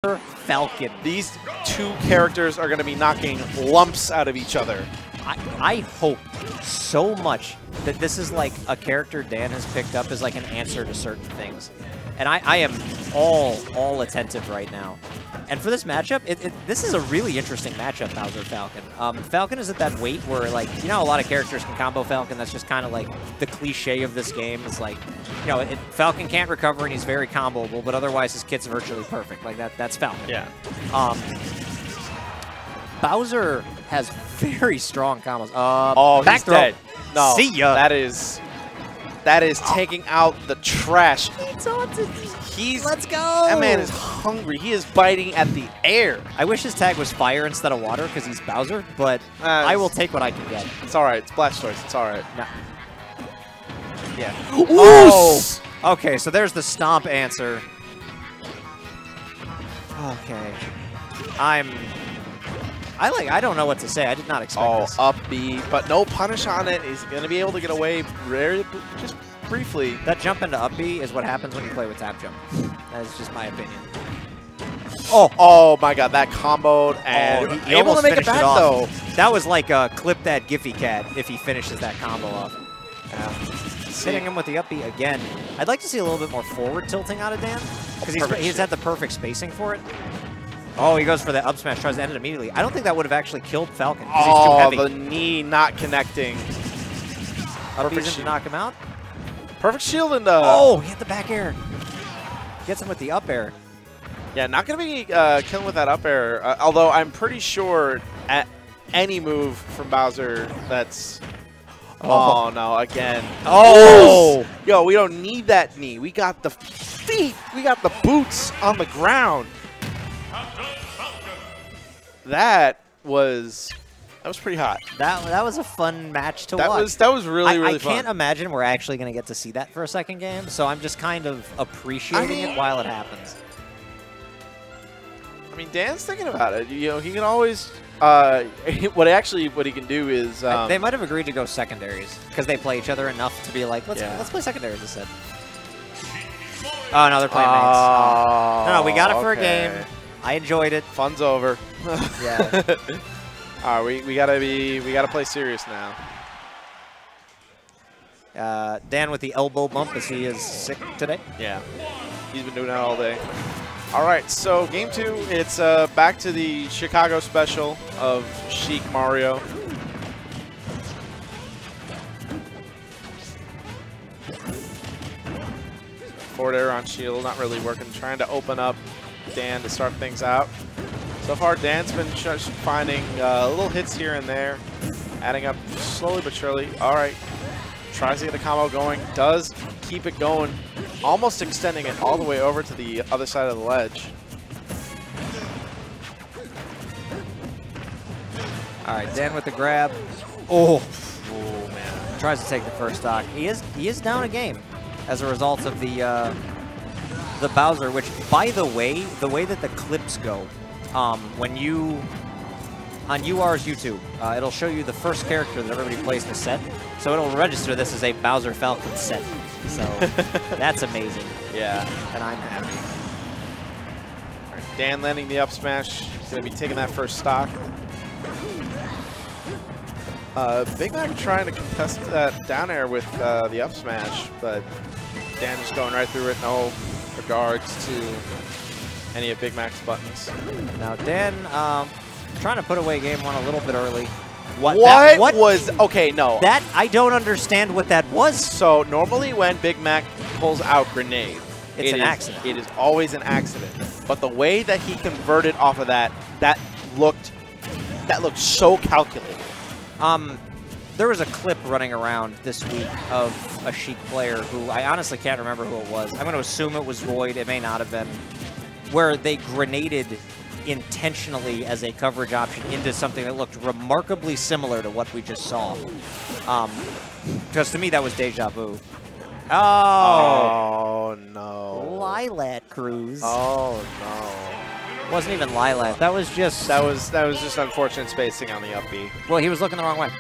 Falcon. These two characters are going to be knocking lumps out of each other. I hope so much that this is like a character Dan has picked up as like an answer to certain things. And I am all attentive right now. And for this matchup, this is a really interesting matchup, Bowser Falcon. Falcon is at that weight where, like, you know, a lot of characters can combo Falcon. That's just kind of like the cliche of this game. It's like, you know, Falcon can't recover and he's very comboable, but otherwise his kit's virtually perfect. Like that's Falcon. Yeah. Bowser has very strong combos. Oh, back he's throw. dead. No, see ya. That is taking out the trash. Let's go. That man is hungry. He is biting at the air. I wish his tag was fire instead of water because he's Bowser, but I will take what I can get. It's all right. It's Blastoise. It's all right. No. Yeah. Oh. Okay, so there's the stomp answer. Okay. I don't know what to say. I did not expect this. Up B, but no punish on it. He's going to be able to get away just briefly. That jump into up B is what happens when you play with tap jump. That is just my opinion. Oh my God, that comboed and he able almost to make it back though. That was like a clip that Giphy Cat if he finishes that combo off. Hitting him with the up B again. I'd like to see a little bit more forward tilting out of Dan because he's had the perfect spacing for it. Oh, he goes for the up smash, tries to end it immediately. I don't think that would have actually killed Falcon because he's too heavy. The knee not connecting. Up B's to knock him out. Perfect shield and oh, he hit the back air. Gets him with the up air. Yeah, not going to be killing with that up air. Although I'm pretty sure at any move from Bowser that's... Oh, no, again. Oh! Yo, we don't need that knee. We got the feet. We got the boots on the ground. That was pretty hot. That was a fun match to watch. That was really fun. I can't imagine we're actually going to get to see that for a second game, so I'm just kind of appreciating it while it happens. I mean, Dan's thinking about it. You know, he can always what he can do is they might have agreed to go secondaries because they play each other enough to be like, let's play secondaries instead. Oh no, they're playing mates. No, we got it for a game. I enjoyed it. Fun's over. Yeah. All right, we gotta play serious now. Dan with the elbow bump as he is sick today. Yeah, he's been doing that all day. All right, so game 2, it's back to the Chicago special of Sheik Mario. Forward air on shield, not really working. Trying to open up Dan to start things out. So far, Dan's been just finding little hits here and there, adding up slowly but surely. All right, tries to get a combo going, does keep it going, almost extending it all the way over to the other side of the ledge. All right, Dan with the grab. Oh Man. Tries to take the first stock. He is down a game as a result of the Bowser, which, by the way that the clips go, when you, on UR's YouTube, it'll show you the first character that everybody plays in the set. So it'll register this as a Bowser Falcon set. So that's amazing. Yeah. And I'm happy. All right, Dan landing the up smash. He's going to be taking that first stock. Big Mac trying to contest that down air with the up smash, but Dan just going right through it. No regards to any of Big Mac's buttons. Now Dan trying to put away game 1 a little bit early. What was... Okay, no. That, I don't understand what that was. So normally when Big Mac pulls out grenade, it's an accident. It is always an accident. But the way that he converted off of that looked so calculated. There was a clip running around this week of a Sheik player who I honestly can't remember who it was. I'm going to assume it was Void. It may not have been. Where they grenaded intentionally as a coverage option into something that looked remarkably similar to what we just saw. Because to me, that was deja vu. Oh no. Lilac Cruise. Oh no. Wasn't even Lilac. That was just... That was just unfortunate spacing on the up B. Well, he was looking the wrong way.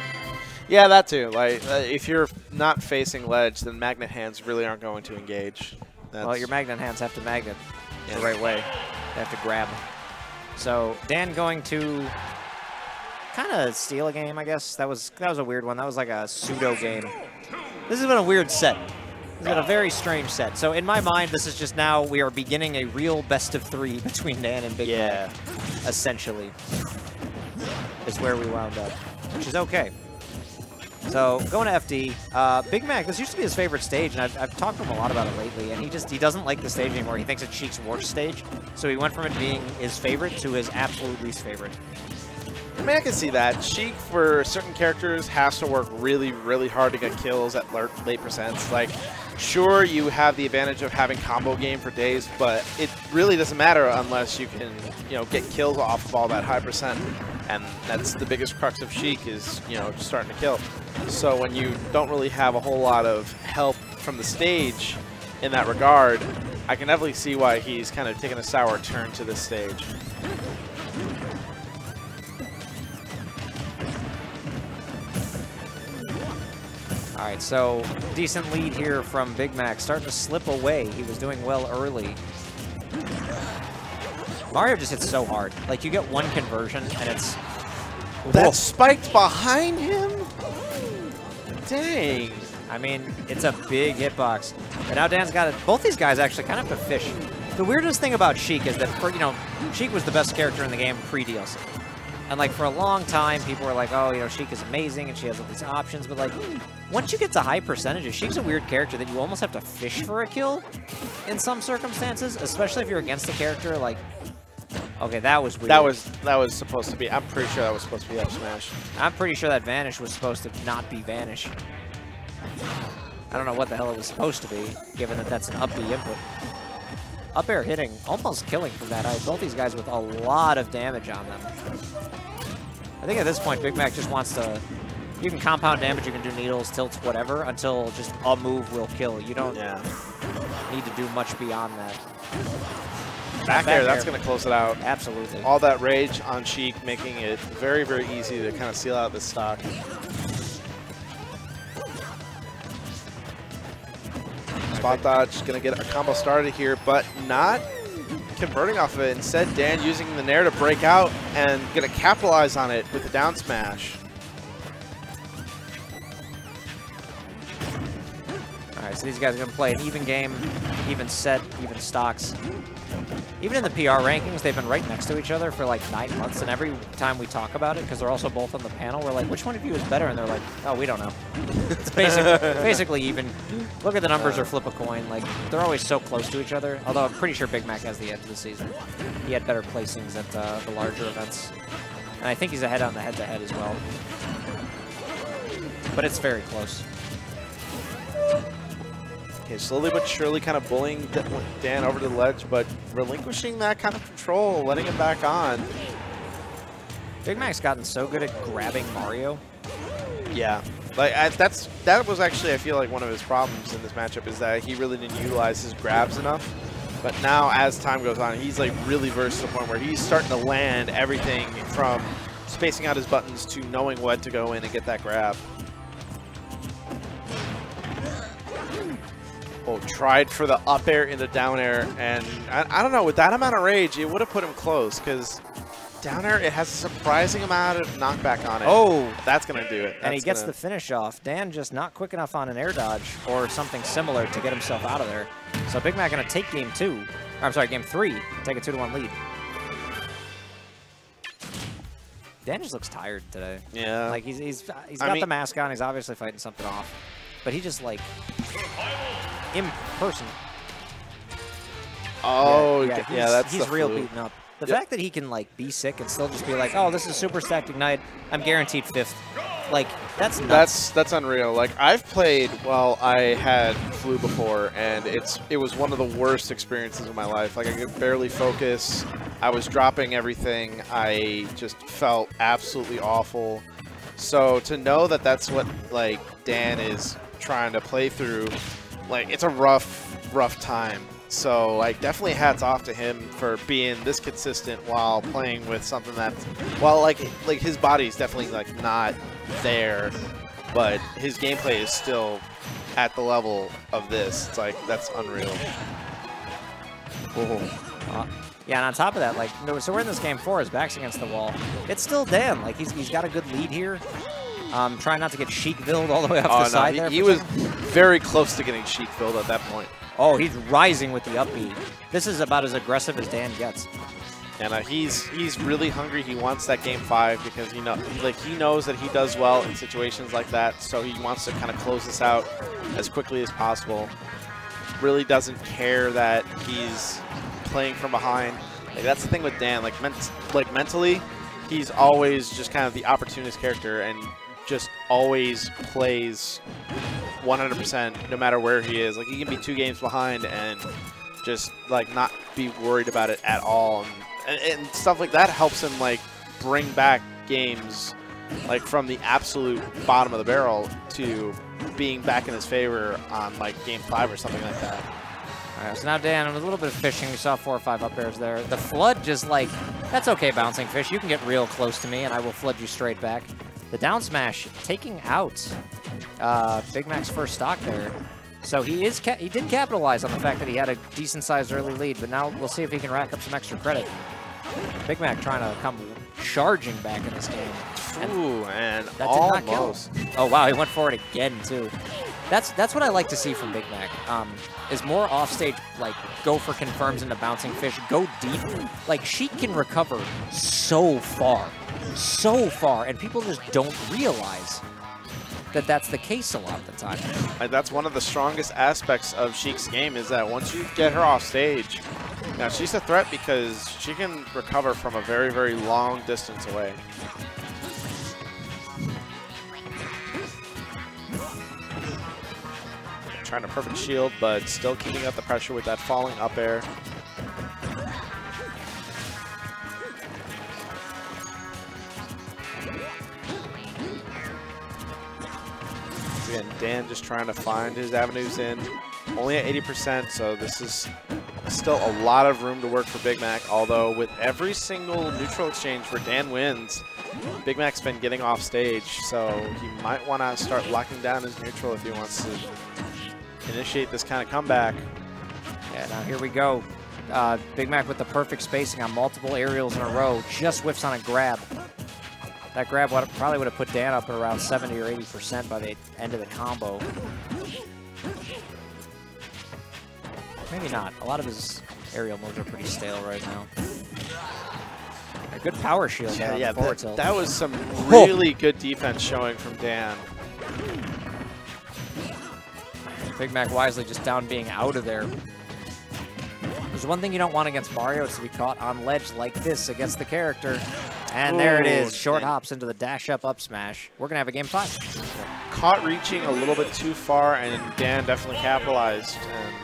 Yeah, that too. Like, if you're not facing ledge, then magnet hands really aren't going to engage. Well, your magnet hands have to magnet the right way. They have to grab. So Dan going to kind of steal a game, I guess. That was a weird one. That was like a pseudo game. This has been a weird set. It's been a very strange set. So in my mind, this is just now we are beginning a real best-of-3 between Dan and Big Mac, essentially, is where we wound up, which is okay. So going to FD, Big Mac, this used to be his favorite stage, and I've talked to him a lot about it lately, and he doesn't like the stage anymore. He thinks it's Sheik's worst stage, so he went from it being his favorite to his absolute least favorite. I mean, I can see that. Sheik, for certain characters, has to work really, really hard to get kills at late percents. Like, sure, you have the advantage of having combo game for days, but it really doesn't matter unless you can, you know, get kills off of all that high percent. And that's the biggest crux of Sheik is, you know, just starting to kill. So when you don't really have a whole lot of help from the stage in that regard, I can definitely see why he's kind of taken a sour turn to this stage. All right, so decent lead here from Big Mac, starting to slip away. He was doing well early. Mario just hits so hard. Like, you get one conversion, and it's... That spiked behind him? Dang. I mean, it's a big hitbox. And now Dan's got it. Both these guys actually kind of have to fish. The weirdest thing about Sheik is that, you know, Sheik was the best character in the game pre-DLC. And, like, for a long time, people were like, oh, you know, Sheik is amazing, and she has all these options. But, like, once you get to high percentages, Sheik's a weird character that you almost have to fish for a kill in some circumstances, especially if you're against a character like... Okay, that was weird. That was supposed to be... I'm pretty sure that was supposed to be up smash. I'm pretty sure that Vanish was supposed to not be Vanish. I don't know what the hell it was supposed to be, given that that's an up B input. Up air hitting, almost killing from that. Both these guys with a lot of damage on them. I think at this point, Big Mac just wants to... You can compound damage, you can do needles, tilts, whatever, until just a move will kill. You don't need to do much beyond that. Back air, that's going to close it out. Absolutely. All that rage on Sheik, making it very, very easy to kind of seal out this stock. Spot dodge, going to get a combo started here, but not converting off of it. Instead, Dan using the Nair to break out and going to capitalize on it with the down smash. All right, so these guys are going to play an even game, even set, even stocks. Even in the PR rankings, they've been right next to each other for like 9 months, and every time we talk about it, because they're also both on the panel, we're like, which one of you is better? And they're like, oh, we don't know. It's basically even. Look at the numbers or flip a coin. Like, they're always so close to each other, although I'm pretty sure Big Mac has the edge of the season. He had better placings at the larger events. And I think he's ahead on the head-to-head as well. But it's very close. Okay, slowly but surely kind of bullying Dan over to the ledge, but relinquishing that kind of control, letting him back on. Big Mac's gotten so good at grabbing Mario. Yeah, like that was actually, I feel like, one of his problems in this matchup is that he really didn't utilize his grabs enough. But now, as time goes on, he's like really versed to the point where he's starting to land everything from spacing out his buttons to knowing when to go in and get that grab. Oh, tried for the up air into down air, and I don't know, with that amount of rage, it would have put him close, because down air, it has a surprising amount of knockback on it. Oh! That's going to do it. And he gets the finish off. Dan just not quick enough on an air dodge or something similar to get himself out of there. So Big Mac going to take game 2. Or, I'm sorry, game 3. Take a 2-1 lead. Dan just looks tired today. Yeah. Like, he's got the mask on. He's obviously fighting something off. But he just, like, in person. Oh, yeah, he's real beaten up. The fact that he can, like, be sick and still just be like, oh, this is super stacked Ignite. I'm guaranteed 5th. Like, that's nuts. That's unreal. Like, I've played while I had flu before, and it was one of the worst experiences of my life. Like, I could barely focus. I was dropping everything. I just felt absolutely awful. So to know that that's what, like, Dan is trying to play through, like, it's a rough time. So, like, definitely hats off to him for being this consistent while playing with something that's, well, like his body's definitely, like, not there, but his gameplay is still at the level of this. It's like, that's unreal. Yeah, and on top of that, like, so we're in this game 4, his back's against the wall. It's still Dan. Like, he's got a good lead here. Trying not to get Sheik-villed all the way off the side there. He was very close to getting Sheik-villed at that point. Oh, he's rising with the upbeat. This is about as aggressive as Dan gets. And he's really hungry. He wants that game 5 because he knows that he does well in situations like that. So he wants to kind of close this out as quickly as possible. Really doesn't care that he's playing from behind. Like, that's the thing with Dan. Like mentally, he's always just kind of the opportunist character and just always plays 100% no matter where he is. Like, he can be 2 games behind and just like not be worried about it at all. And stuff like that helps him like bring back games like from the absolute bottom of the barrel to being back in his favor on like game 5 or something like that. All right, so now Dan, a little bit of fishing. We saw 4 or 5 up airs there. The flood just like, that's okay, bouncing fish. You can get real close to me and I will flood you straight back. The down smash taking out Big Mac's first stock there. So he did capitalize on the fact that he had a decent-sized early lead, but now we'll see if he can rack up some extra credit. Big Mac trying to come charging back in this game. And that almost. Did not kill. Oh, wow, he went for it again, too. That's what I like to see from Big Mac, is more offstage, like, go for confirms into bouncing fish, go deep. Like, Sheik can recover so far, and people just don't realize that that's the case a lot of the time. And that's one of the strongest aspects of Sheik's game is that once you get her off stage, now she's a threat because she can recover from a very, very long distance away. Trying to perfect shield, but still keeping up the pressure with that falling up air. Again, Dan just trying to find his avenues in. Only at 80%, so this is still a lot of room to work for Big Mac, although with every single neutral exchange where Dan wins, Big Mac's been getting off stage, so he might want to start locking down his neutral if he wants to initiate this kind of comeback. Yeah, now here we go. Big Mac with the perfect spacing on multiple aerials in a row, just whiffs on a grab. That grab probably would have put Dan up at around 70 or 80% by the end of the combo. Maybe not. A lot of his aerial moves are pretty stale right now. A good power shield there on the forward tilt. That was some really good defense showing from Dan. Big Mac wisely just down being out of there. There's one thing you don't want against Mario, is to be caught on ledge like this against the character. And there it is, short hops into the dash up smash. We're gonna have a game 5. Caught reaching a little bit too far, and Dan definitely capitalized. And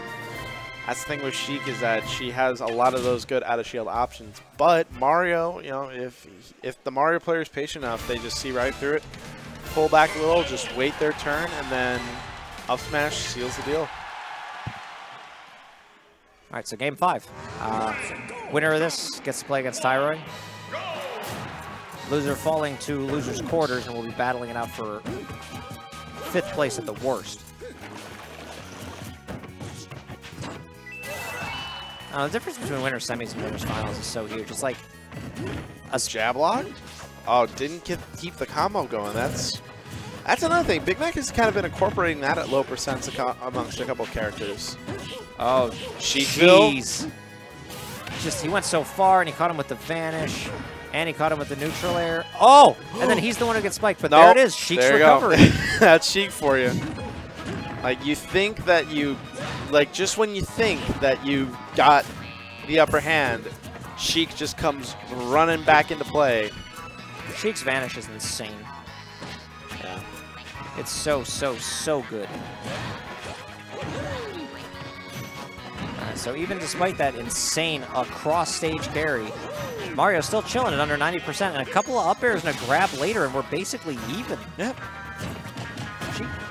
that's the thing with Sheik, is that she has a lot of those good out of shield options. But Mario, you know, if the Mario player is patient enough, they just see right through it, pull back a little, just wait their turn, and then up smash seals the deal. All right, so game 5. Winner of this gets to play against Tyroy. Loser falling to loser's quarters, and we'll be battling it out for 5th place at the worst. The difference between winner's semis and winner's finals is so huge. It's like a jab lock. Oh, didn't keep the combo going. That's another thing. Big Mac has kind of been incorporating that at low percents amongst a couple of characters. Oh, jeez. Just, he went so far, and he caught him with the vanish, and he caught him with the neutral air. Oh, and then he's the one who gets spiked, but there it is. Sheik's recovery. That's Sheik for you. Like, you think that you, like, just when you think that you got the upper hand, Sheik just comes running back into play. Sheik's vanish is insane. Yeah. It's so good. So even despite that insane cross-stage carry, Mario's still chilling at under 90%, and a couple of up airs and a grab later, and we're basically even. Yep.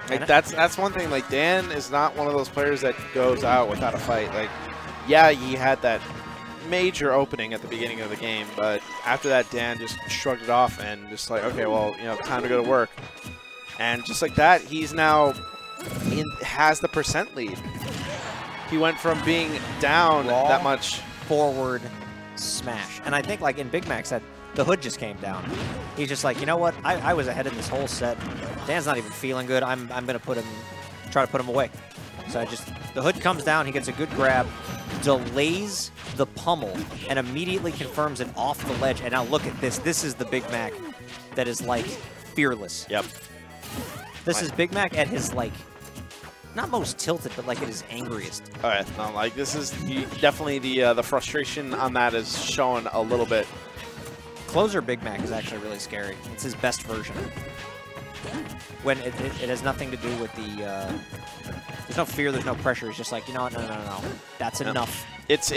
Like, that's one thing. Like, Dan is not one of those players that goes out without a fight. Like, yeah, he had that major opening at the beginning of the game, but after that, Dan just shrugged it off and just like, okay, well, you know, time to go to work. And just like that, he's now has the percent lead. He went from being down that much forward smash. And I think, like, in Big Mac's head, the hood just came down. He's just like, you know what? I was ahead in this whole set. Dan's not even feeling good. I'm going to try to put him away. So the hood comes down. He gets a good grab, delays the pummel, and immediately confirms it off the ledge. And now look at this. This is the Big Mac that is, like, fearless. Yep. This is Big Mac at his, like, not most tilted, but, like, at his angriest. All right. No, like, this is definitely the frustration on that is showing a little bit. Closer Big Mac is actually really scary. It's his best version. When it has nothing to do with the, there's no fear, there's no pressure. It's just like, you know what, no. That's enough. It's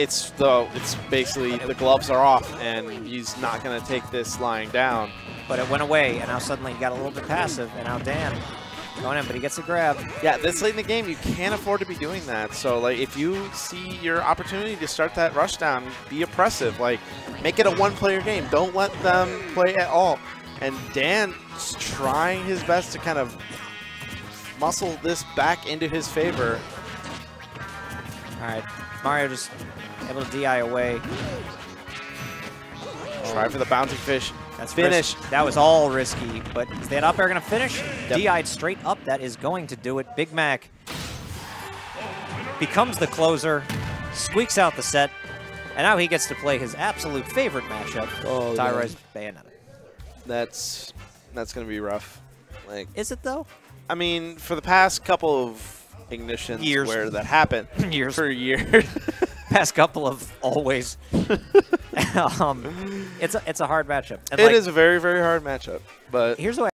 basically the gloves are off, and he's not going to take this lying down. But it went away, and now suddenly he got a little bit passive, and now Dan going in, but he gets a grab. Yeah, this late in the game, you can't afford to be doing that. So, like, if you see your opportunity to start that rush down, be oppressive. Like, make it a one-player game. Don't let them play at all. And Dan's trying his best to kind of muscle this back into his favor. All right, Mario just able to DI away. Try for the bouncing fish. That's finish. That was all risky, but is that up air going to finish? Yep. DI'd straight up. That is going to do it. Big Mac becomes the closer, squeaks out the set, and now he gets to play his absolute favorite matchup, Tyro's Bayonetta. That's going to be rough. Like, is it, though? I mean, for the past couple of ignitions years where that happened. years. For years. Past couple of always. It's a hard matchup. And it is a very, very hard matchup. But here's what